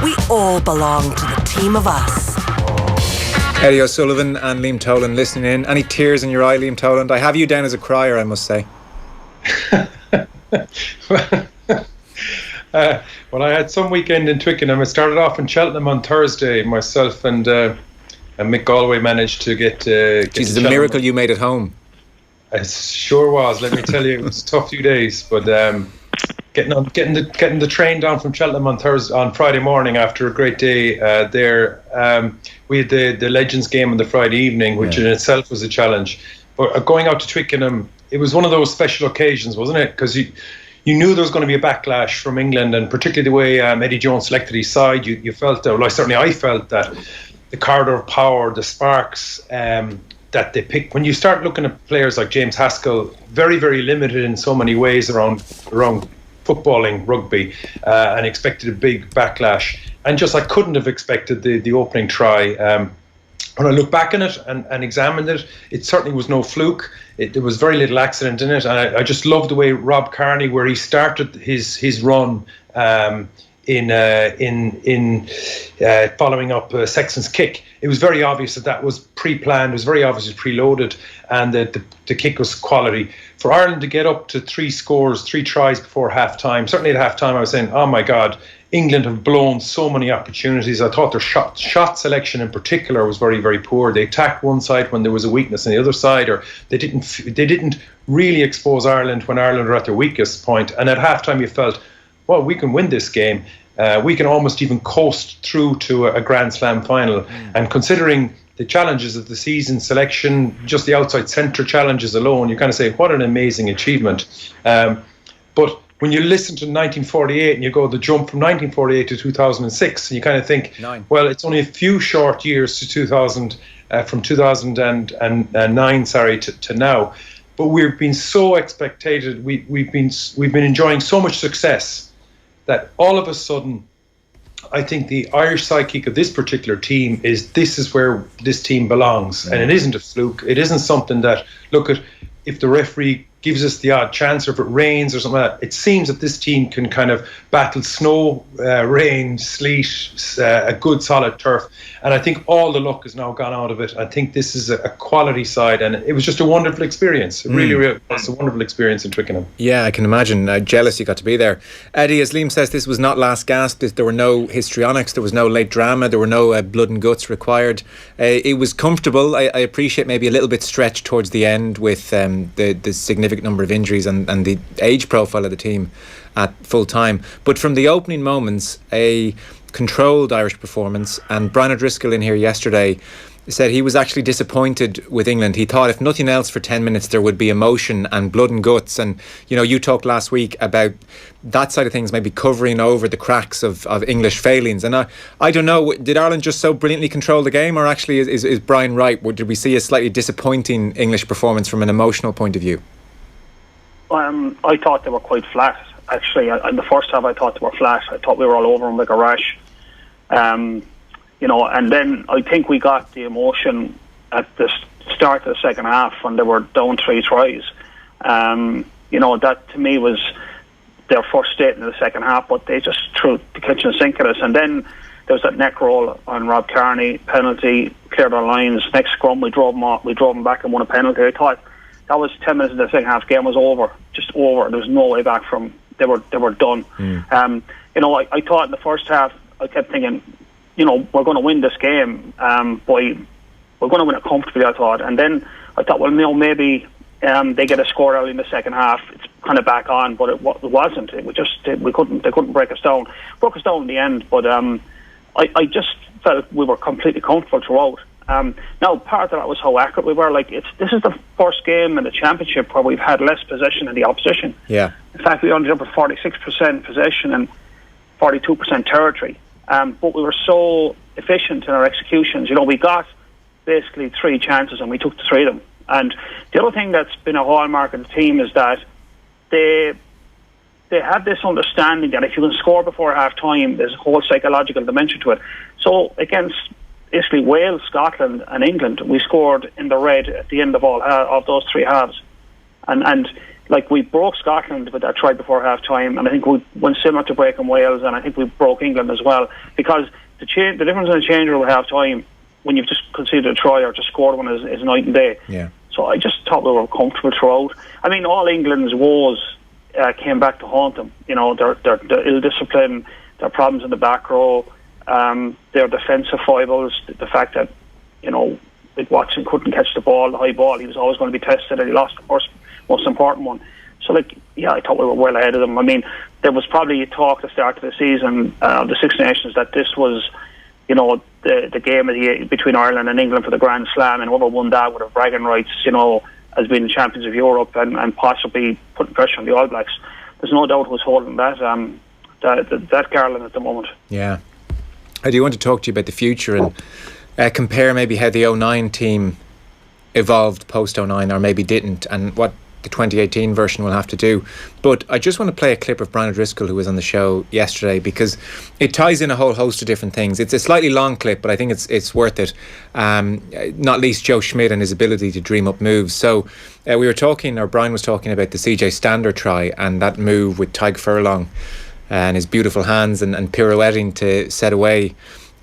We all belong to the team of us. Eddie O'Sullivan and Liam Toland listening in. Any tears in your eye, Liam Toland? I have you down as a crier, I must say. Well, I had some weekend in Twickenham. I started off in Cheltenham on Thursday. Myself and Mick Galway managed to get it's a miracle you made it home. It sure was. Let me tell you, it was a tough few days. But getting the train down from Cheltenham on Friday morning after a great day there. We had the Legends game on the Friday evening, which in itself was a challenge. But going out to Twickenham, it was one of those special occasions, wasn't it? Because you knew there was going to be a backlash from England, and particularly the way Eddie Jones selected his side, you felt that. Well, I felt that the corridor of power, the sparks that they picked. When you start looking at players like James Haskell, very, very limited in so many ways around footballing, rugby, and expected a big backlash. And just I couldn't have expected the opening try. When I look back on it and examined it, it certainly was no fluke. There was very little accident in it, and I just love the way Rob Kearney, where he started his run in following up Sexton's kick. It was very obvious that was pre-planned. It was very obvious it was preloaded, and the kick was quality. For Ireland to get up to 3 tries before half-time, certainly at half-time I was saying, oh my God, England have blown so many opportunities. I thought their shot selection in particular was very, very poor. They attacked one side when there was a weakness on the other side, or they didn't really expose Ireland when Ireland were at their weakest point. And at halftime you felt, well, we can win this game. We can almost even coast through to a Grand Slam final. And considering the challenges of the season, selection, just the outside centre challenges alone, you kind of say, what an amazing achievement. But when you listen to 1948 and you go the jump from 1948 to 2006, and you kind of think, well, it's only a few short years to 2000, from 2009, to now. But we've been so expected. We've been enjoying so much success that all of a sudden, I think the Irish psychic of this particular team this is where this team belongs. And it isn't a fluke. It isn't something that, look at, if the referee gives us the odd chance, or if it rains or something like that. It seems that this team can kind of battle snow, rain, sleet, a good solid turf. And I think all the luck has now gone out of it. I think this is a quality side, and it was just a wonderful experience. It really was a wonderful experience in Twickenham. Yeah, I can imagine. Jealous you got to be there. Eddie, as Liam says, this was not last gasp. There were no histrionics. There was no late drama. There were no blood and guts required. It was comfortable. I appreciate maybe a little bit stretched towards the end with the significant number of injuries and the age profile of the team at full time. But from the opening moments, a controlled Irish performance. And Brian O'Driscoll in here yesterday said he was actually disappointed with England. He thought if nothing else for 10 minutes there would be emotion and blood and guts. And you talked last week about that side of things maybe covering over the cracks of English failings. And I don't know, did Ireland just so brilliantly control the game, or actually is Brian right? Did we see a slightly disappointing English performance from an emotional point of view? I thought they were quite flat, actually. In the first half I thought they were flat. I thought we were all over them like a rash. And then I think we got the emotion at the start of the second half when they were down 3 tries. That to me was their first state in the second half, but they just threw the kitchen sink at us. And then there was that neck roll on Rob Kearney, penalty, cleared our lines. Next scrum, we drove them back and won a penalty. I thought that was 10 minutes into the second half. Game was over, just over. There was no way back from. They were done. I thought in the first half, I kept thinking, we're going to win this game. We're going to win it comfortably, I thought. And then I thought, well, maybe they get a score early in the second half. It's kind of back on, but it wasn't. It was just they couldn't break us down. Broke us down in the end, but I just felt we were completely comfortable throughout. Now, part of that was how accurate we were. This is the first game in the championship where we've had less possession than the opposition. Yeah. In fact, we ended up with 46% possession and 42% territory. But we were so efficient in our executions. We got basically 3 chances and we took the 3 of them. And the other thing that's been a hallmark of the team is that they have this understanding that if you can score before half time, there's a whole psychological dimension to it. So against basically Wales, Scotland and England, we scored in the red at the end of all of those 3 halves. And like we broke Scotland with that try before half time, and I think we went similar to breaking Wales, and I think we broke England as well, because the difference in the change room at half time when you've just conceded a try or just scored one is night and day. Yeah. So I just thought we were comfortable throughout. I mean, all England's woes came back to haunt them. You know, their ill discipline, their problems in the back row, their defensive foibles, the fact that, you know, Watson couldn't catch the ball, the high ball. He was always going to be tested, and he lost the first most important one. So, like, yeah, I thought we were well ahead of them. I mean, there was probably talk at the start of the season, the Six Nations, that this was, you know, the game of between Ireland and England for the Grand Slam, and whoever won that would have bragging rights, you know, as being champions of Europe and possibly putting pressure on the All Blacks. There's no doubt who's holding that garland at the moment. Yeah. I do want to talk to you about the future and compare maybe how the 09 team evolved post 09, or maybe didn't, and what the 2018 version will have to do. But I just want to play a clip of Brian O'Driscoll, who was on the show yesterday, because it ties in a whole host of different things. It's a slightly long clip, but I think it's worth it, not least Joe Schmidt and his ability to dream up moves. So Brian was talking about the CJ Stander try and that move with Tyg Furlong and his beautiful hands and pirouetting to set away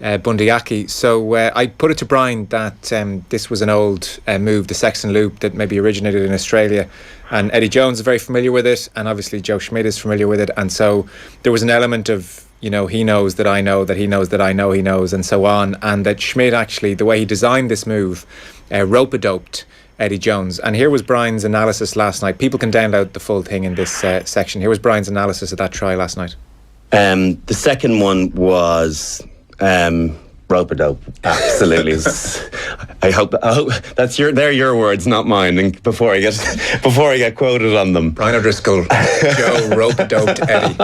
Bundy Aki. So I put it to Brian that this was an old move, the Sexton Loop, that maybe originated in Australia, and Eddie Jones is very familiar with it, and obviously Joe Schmidt is familiar with it, and so there was an element of, you know, he knows that I know that he knows that I know he knows, and so on, and that Schmidt actually, the way he designed this move, rope-a-doped Eddie Jones. And here was Brian's analysis last night. People can download the full thing in this section. Here was Brian's analysis of that try last night. The second one was rope-a-dope. Absolutely. I hope they're your words, not mine. And before I get quoted on them, Brian O'Driscoll, Joe rope-a-doped Eddie.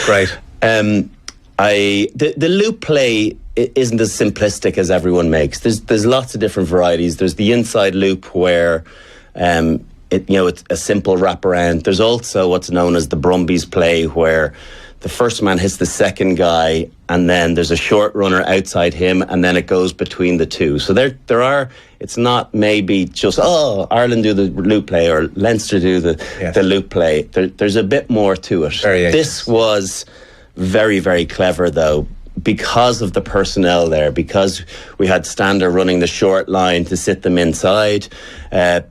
Great. The loop play isn't as simplistic as everyone makes. There's lots of different varieties. There's the inside loop where it's a simple wraparound. There's also what's known as the Brumbies play, where the first man hits the second guy, and then there's a short runner outside him, and then it goes between the two. So there are. It's not maybe just Ireland do the loop play or Leinster do the loop play. There's a bit more to it. This was very, very clever, though, because of the personnel there, because we had Stander running the short line to sit them inside,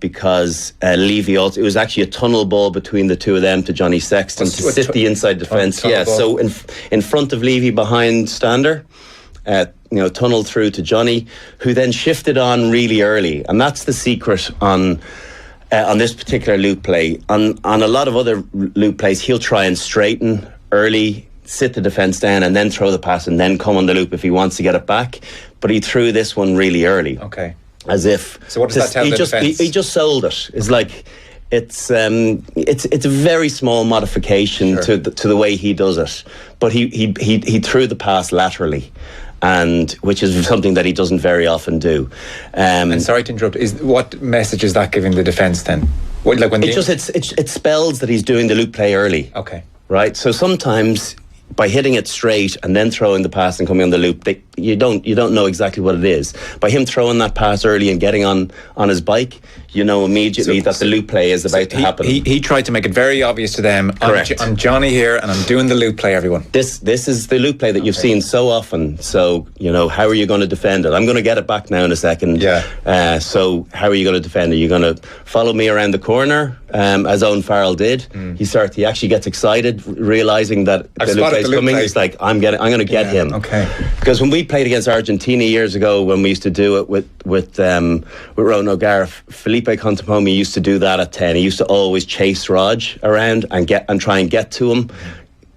because Levy also, it was actually a tunnel ball between the two of them to Johnny Sexton to sit the inside defence. So in front of Levy, behind Stander, tunneled through to Johnny, who then shifted on really early, and that's the secret on this particular loop play. On a lot of other loop plays, he'll try and straighten early, sit the defence down, and then throw the pass and then come on the loop if he wants to get it back. But he threw this one really early. Okay. As if. So what does that tell the defence? He just sold it. It's like it's a very small modification to the way he does it. But he threw the pass laterally, and which is something that he doesn't very often do. And sorry to interrupt. What message is that giving the defence then? It spells that he's doing the loop play early. Okay. Right. So sometimes, by hitting it straight and then throwing the pass and coming on the loop, you don't know exactly what it is. By him throwing that pass early and getting on his bike, you know immediately that the loop play is about to happen. He tried to make it very obvious to them. Correct. I'm Johnny here, and I'm doing the loop play, everyone. This is the loop play that you've seen so often. So, how are you going to defend it? I'm going to get it back now in a second. Yeah. So how are you going to defend it? You're going to follow me around the corner, as Owen Farrell did. He actually gets excited, realising that the loop play is coming. He's like, I'm going to get him. Okay. Because when we played against Argentina years ago, when we used to do it with Ronan O'Gara, Felipe Contempomi used to do that at 10. He used to always chase Raj around and try and get to him.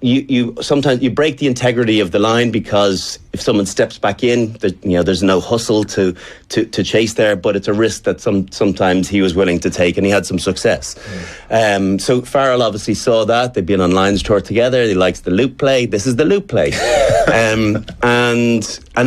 You sometimes you break the integrity of the line, because if someone steps back in, there's no hustle to chase there, but it's a risk that sometimes he was willing to take, and he had some success. So Farrell obviously saw that. They've been on Lions tour together. He likes the loop play. This is the loop play. And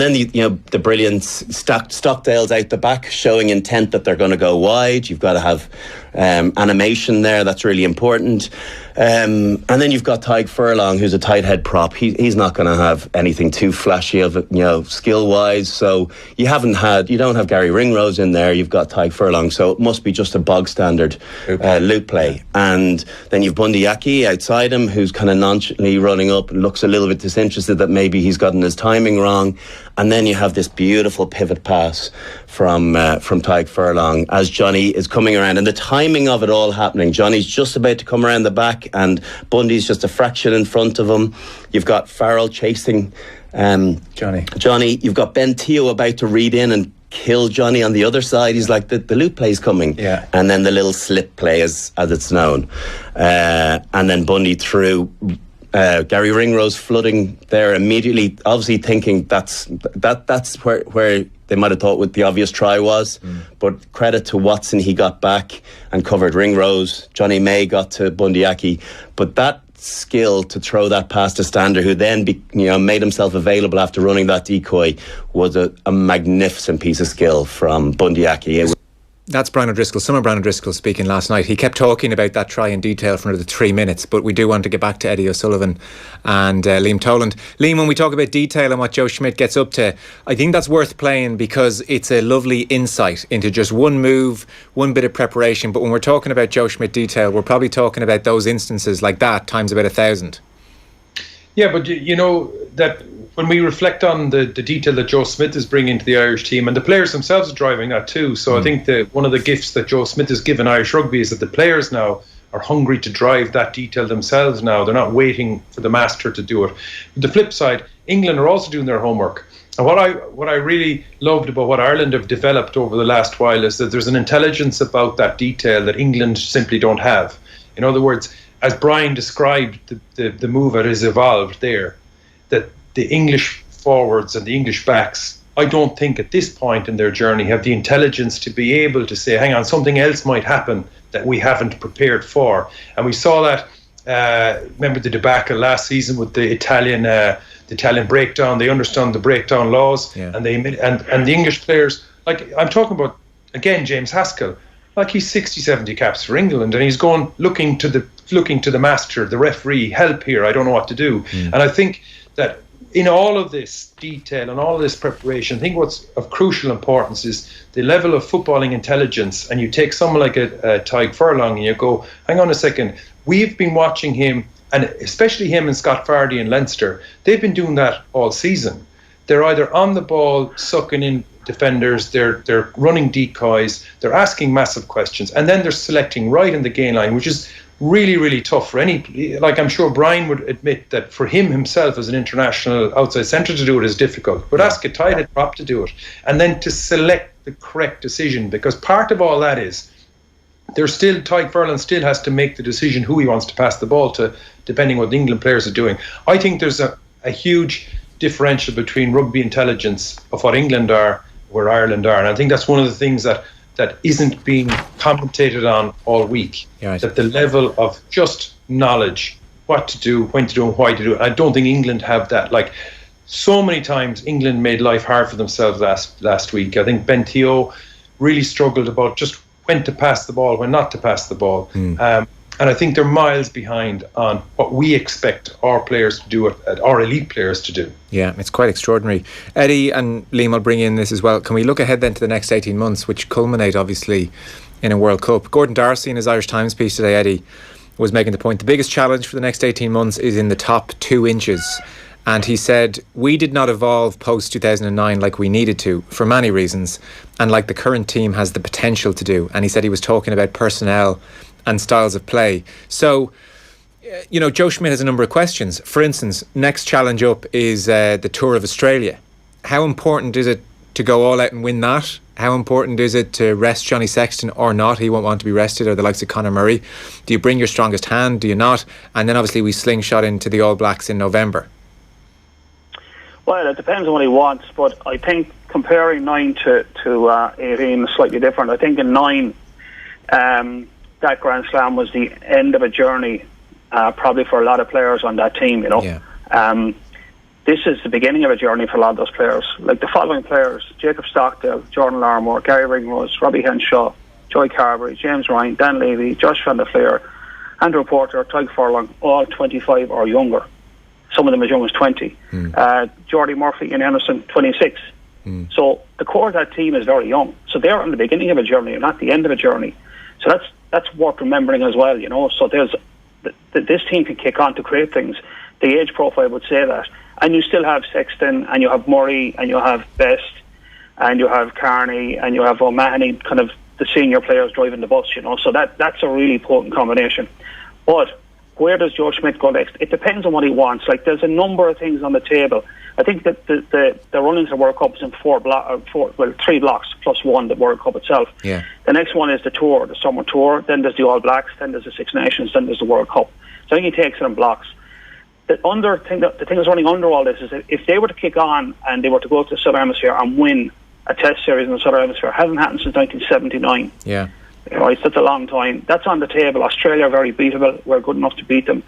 then the brilliant Stockdale's out the back, showing intent that they're going to go wide. You've got to have animation there. That's really important. And then you've got Tyg Furlong, who's a tight head prop. He's not going to have anything too flashy actually of skill wise. So you don't have Gary Ringrose in there. You've got Tyke Furlong, so it must be just a bog standard loop play. And then you've Bundy Aki outside him, who's kind of nonchalantly running up and looks a little bit disinterested that maybe he's gotten his timing wrong. And then you have this beautiful pivot pass from Tyke Furlong as Johnny is coming around, and the timing of it all happening. Johnny's just about to come around the back, and Bundy's just a fraction in front of him. You've got Farrell chasing Johnny. You've got Ben Teo about to read in and kill Johnny on the other side. He's like, the loop play's coming. Yeah. And then the little slip play as it's known. And then Bundy through. Gary Ringrose flooding there immediately, obviously thinking that's where they might have thought what the obvious try was. But credit to Watson, he got back and covered Ringrose. Johnny May got to Bundy Aki. But that skill to throw that past to Stander, who then made himself available after running that decoy, was a magnificent piece of skill from Bundy Aki. That's Brian O'Driscoll, Summer Brian O'Driscoll speaking last night. He kept talking about that try in detail for another 3 minutes, but we do want to get back to Eddie O'Sullivan and Liam Toland. Liam, when we talk about detail and what Joe Schmidt gets up to, I think that's worth playing because it's a lovely insight into just one move, one bit of preparation. But when we're talking about Joe Schmidt detail, we're probably talking about those instances like that times about 1,000. Yeah, but you know that when we reflect on the detail that Joe Smith is bringing to the Irish team, and the players themselves are driving that too. So I think that one of the gifts that Joe Smith has given Irish rugby is that the players now are hungry to drive that detail themselves now. They're not waiting for the master to do it. But the flip side, England are also doing their homework. And what I really loved about what Ireland have developed over the last while is that there's an intelligence about that detail that England simply don't have. In other words, as Brian described the move that has evolved there, that the English forwards and the English backs, I don't think at this point in their journey have the intelligence to be able to say, hang on, something else might happen that we haven't prepared for. And we saw that, remember the debacle last season with the Italian breakdown. They understand the breakdown laws, and the English players, like I'm talking about, again, James Haskell, like he's 60, 70 caps for England, and he's going looking to the master, the referee, help here, I don't know what to do. And I think that in all of this detail and all of this preparation, I think what's of crucial importance is the level of footballing intelligence. And you take someone like a Tyke Furlong and you go, hang on a second, we've been watching him, and especially him and Scott Fardy in Leinster, they've been doing that all season. They're either on the ball, sucking in defenders, they're running decoys, they're asking massive questions, and then they're selecting right in the gain line, which is really, really tough for any, like I'm sure Brian would admit that for him himself as an international outside centre to do it is difficult, but ask a tight head prop to do it, and then to select the correct decision, because part of all that is Tyke Furlong still has to make the decision who he wants to pass the ball to, depending what the England players are doing. I think there's a huge differential between rugby intelligence of what England are, where Ireland are, and I think that's one of the things that isn't being commentated on all week. Right. That the level of just knowledge, what to do, when to do, and why to do it. I don't think England have that. Like so many times, England made life hard for themselves last week. I think Ben Teo really struggled about just when to pass the ball, when not to pass the ball. And I think they're miles behind on what we expect our players to do, our elite players to do. Yeah, it's quite extraordinary. Eddie and Liam, I'll bring in this as well. Can we look ahead then to the next 18 months, which culminate obviously in a World Cup? Gordon Darcy in his Irish Times piece today, Eddie, was making the point the biggest challenge for the next 18 months is in the top 2 inches. And he said, we did not evolve post-2009 like we needed to, for many reasons, and like the current team has the potential to do. And he said he was talking about personnel and styles of play. So, Joe Schmidt has a number of questions. For instance, next challenge up is the Tour of Australia. How important is it to go all out and win that? How important is it to rest Johnny Sexton or not? He won't want to be rested, or the likes of Conor Murray. Do you bring your strongest hand? Do you not? And then obviously we slingshot into the All Blacks in November. Well, it depends on what he wants, but I think comparing 9 to 18 is slightly different. I think in 9, that Grand Slam was the end of a journey, probably for a lot of players on that team, Yeah. This is the beginning of a journey for a lot of those players. Like the following players: Jacob Stockdale, Jordan Larmour, Gary Ringrose, Robbie Henshaw, Joy Carberry, James Ryan, Dan Levy, Josh Van der Fleer, Andrew Porter, Tyke Furlong, all 25 or younger. some of them as young as 20. Jordy Murphy and Anderson, 26. So the core of that team is very young. So they're on the beginning of a journey, not the end of a journey. So that's worth remembering as well, you know. So there's this team can kick on to create things. The age profile would say that. And you still have Sexton, and you have Murray, and you have Best, and you have Carney, and you have O'Mahony, kind of the senior players driving the bus, you know. So that's a really potent combination. But where does Joe Schmidt go next? It depends on what he wants. Like, there's a number of things on the table. I think that the running to the World Cup is in 3 blocks plus one, the World Cup itself. Yeah. The next one is the tour, the summer tour. Then there's the All Blacks. Then there's the Six Nations. Then there's the World Cup. So I think he takes it in blocks. The thing that's running under all this is that if they were to kick on and they were to go to the Southern Hemisphere and win a Test series in the Southern Hemisphere, it hasn't happened since 1979. Yeah. Right, that's a long time. That's on the table. Australia are very beatable. We're good enough to beat them.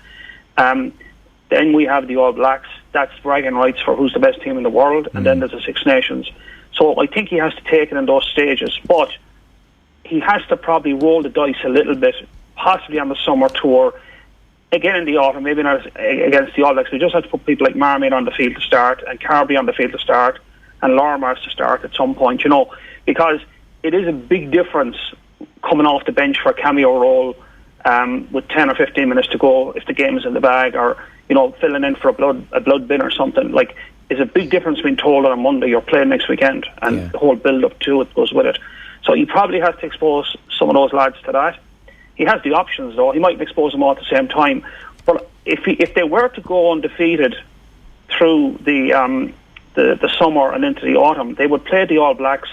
Then we have the All Blacks. That's bragging rights for who's the best team in the world. And then there's the Six Nations. So I think he has to take it in those stages. But he has to probably roll the dice a little bit, possibly on the summer tour. Again in the autumn, maybe not against the All Blacks. We just have to put people like Marmite on the field to start, and Carby on the field to start, and Larmour has to start at some point, you know, because it is a big difference coming off the bench for a cameo role with 10 or 15 minutes to go if the game is in the bag, or, you know, filling in for a blood bin or something. Like, there's a big difference between told on Monday you're playing next weekend, and the whole build-up to it goes with it. So he probably has to expose some of those lads to that. He has the options, though. He mightn't expose them all at the same time. But if they were to go undefeated through the summer and into the autumn, they would play the All Blacks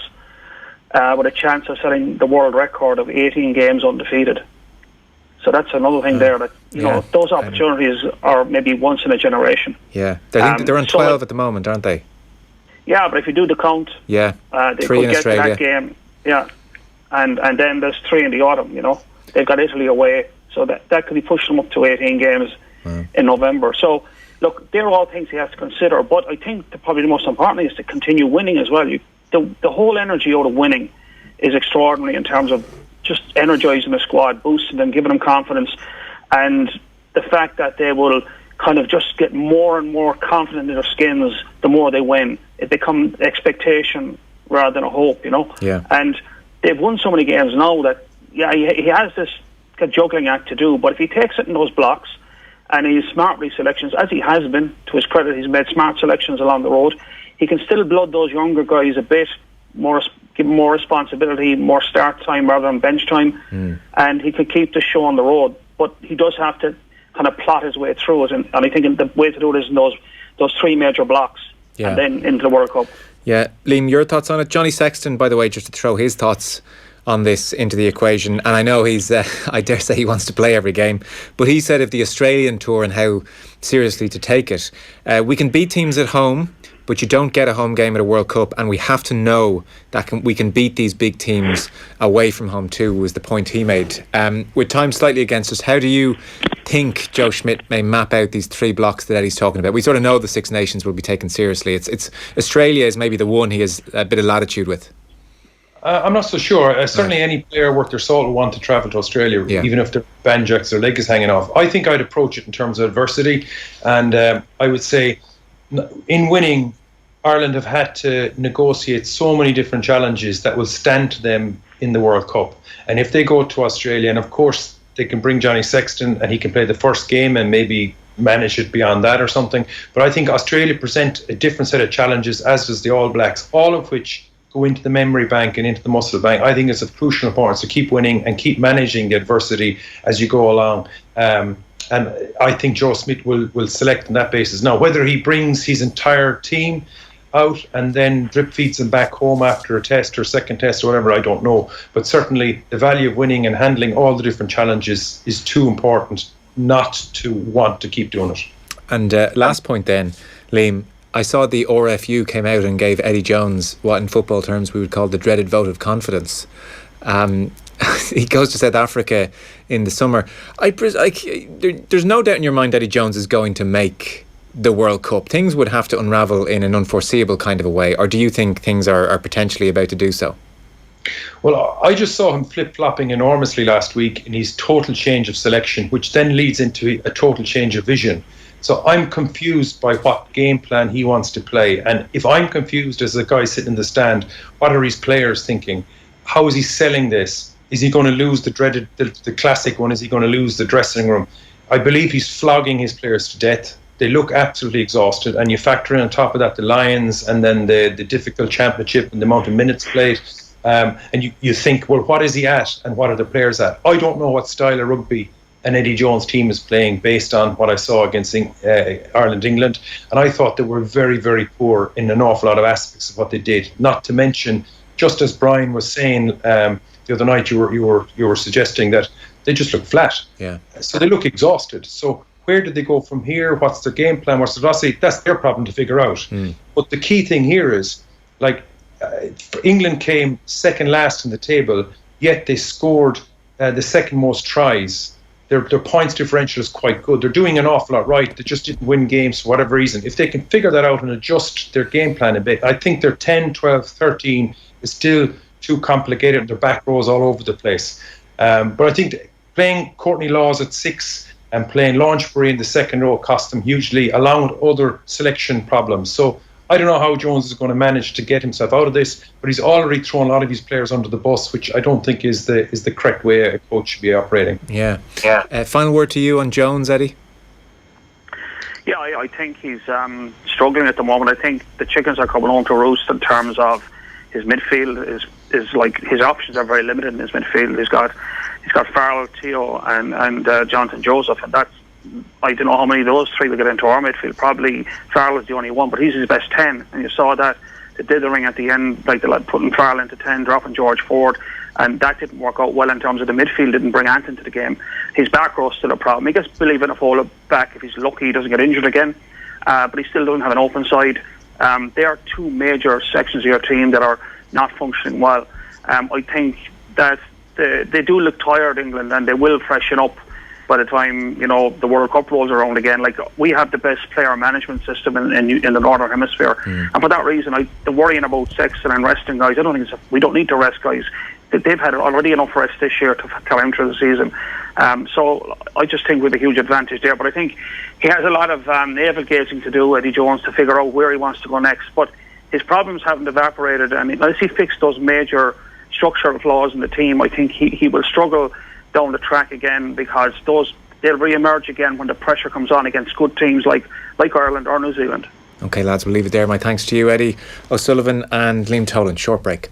with a chance of setting the world record of 18 games undefeated. So that's another thing there that, you know, those opportunities are maybe once in a generation. Yeah. They're on 12 at the moment, aren't they? Yeah, but if you do the count, they 3 could in get Australia. to that game. Yeah. And then there's 3 in the autumn, you know. They've got Italy away, so that could be pushing them up to 18 games in November. So, look, they're all things he has to consider. But I think probably the most important thing is to continue winning as well. The whole energy out of winning is extraordinary in terms of just energising the squad, boosting them, giving them confidence, and the fact that they will kind of just get more and more confident in their skins the more they win. It becomes expectation rather than a hope, you know. Yeah. And they've won so many games now that, he has this juggling act to do, but if he takes it in those blocks and he's smart with his selections, as he has been, to his credit, he's made smart selections along the road, he can still blood those younger guys a bit more, give them more responsibility, more start time rather than bench time, and he could keep the show on the road. But he does have to kind of plot his way through it, and I think the way to do it is in those 3 major blocks, and then into the World Cup. Yeah. Liam, your thoughts on it? Johnny Sexton, by the way, just to throw his thoughts on this into the equation, and I know he's I dare say he wants to play every game, but he said of the Australian tour and how seriously to take it, we can beat teams at home, but you don't get a home game at a World Cup, and we have to know that we can beat these big teams away from home too, was the point he made. With time slightly against us, how do you think Joe Schmidt may map out these 3 blocks that Eddie's talking about? We sort of know the Six Nations will be taken seriously. It's Australia is maybe the one he has a bit of latitude with. I'm not so sure. Certainly any player worth their salt will want to travel to Australia, even if their banjacks, their leg is hanging off. I think I'd approach it in terms of adversity, and I would say in winning, Ireland have had to negotiate so many different challenges that will stand to them in the World Cup. And if they go to Australia, and of course they can bring Johnny Sexton and he can play the first game and maybe manage it beyond that or something. But I think Australia present a different set of challenges, as does the All Blacks, all of which go into the memory bank and into the muscle bank. I think it's of crucial importance to keep winning and keep managing the adversity as you go along. And I think Joe Schmidt will select on that basis. Now, whether he brings his entire team out and then drip feeds them back home after a test or second test or whatever, I don't know. But certainly the value of winning and handling all the different challenges is too important not to want to keep doing it. And last point then, Liam, I saw the RFU came out and gave Eddie Jones what in football terms we would call the dreaded vote of confidence. He goes to South Africa in the summer. There's no doubt in your mind Eddie Jones is going to make the World Cup. Things would have to unravel in an unforeseeable kind of a way, or do you think things are potentially about to do so? Well, I just saw him flip-flopping enormously last week in his total change of selection, which then leads into a total change of vision. So I'm confused by what game plan he wants to play. And if I'm confused as a guy sitting in the stand, what are his players thinking? How is he selling this? Is he going to lose the dreaded, the classic one? Is he going to lose the dressing room? I believe he's flogging his players to death. They look absolutely exhausted. And you factor in on top of that the Lions and then the difficult championship and the amount of minutes played. And you think, well, what is he at and what are the players at? I don't know what style of rugby an Eddie Jones team is playing based on what I saw against Ireland, England. And I thought they were very, very poor in an awful lot of aspects of what they did. Not to mention, just as Brian was saying the other night, you were suggesting that they just look flat. Yeah. So they look exhausted. So where did they go from here? What's their game plan? What's the velocity? That's their problem to figure out. But the key thing here is, England came second last in the table, yet they scored the second most tries. Their points differential is quite good. They're doing an awful lot right. They just didn't win games for whatever reason. If they can figure that out and adjust their game plan a bit, I think their 10, 12, 13 is still too complicated and their back rows all over the place. But I think playing Courtney Laws at 6 and playing Launchbury in the second row cost them hugely, along with other selection problems. So I don't know how Jones is going to manage to get himself out of this, but he's already thrown a lot of his players under the bus, which I don't think is the correct way a coach should be operating. Yeah. Final word to you on Jones, Eddie? Yeah, I think he's struggling at the moment. I think the chickens are coming home to roost in terms of his midfield. Is like his options are very limited in his midfield. He's got Farrell, Theo, and Jonathan Joseph, and that's, I don't know how many of those three will get into our midfield. Probably Farrell is the only one, but he's his best 10. And you saw that they did the ring at the end, like putting Farrell into 10, dropping George Ford, and that didn't work out well in terms of the midfield. Didn't bring Ant into the game. His back row is still a problem. He gets Billy Vinifola back if he's lucky. He doesn't get injured again, but he still doesn't have an open side. There are two major sections of your team that are not functioning well. I think that they do look tired, England, and they will freshen up by the time the World Cup rolls around again. Like, we have the best player management system in the Northern Hemisphere, and for that reason, the worrying about Sexton and resting guys, I don't think we don't need to rest guys. They've had already enough rest this year to carry them through the season. So I just think we have a huge advantage there. But I think he has a lot of navel gazing to do, Eddie Jones, to figure out where he wants to go next. But his problems haven't evaporated, and unless he fixed those major structural flaws in the team, I think he will struggle down the track again, because they'll re-emerge again when the pressure comes on against good teams like Ireland or New Zealand. Okay, lads, we'll leave it there. My thanks to you, Eddie, O'Sullivan and Liam Toland. Short break.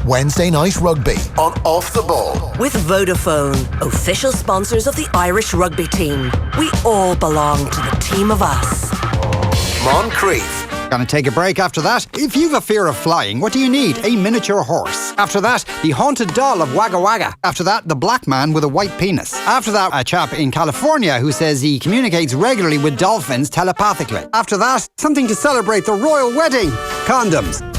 Wednesday Night Rugby on Off the Ball. With Vodafone, official sponsors of the Irish rugby team. We all belong to the team of us. Moncrief. Gonna take a break after that? If you've a fear of flying, what do you need? A miniature horse. After that, the haunted doll of Wagga Wagga. After that, the black man with a white penis. After that, a chap in California who says he communicates regularly with dolphins telepathically. After that, something to celebrate the royal wedding. Condoms.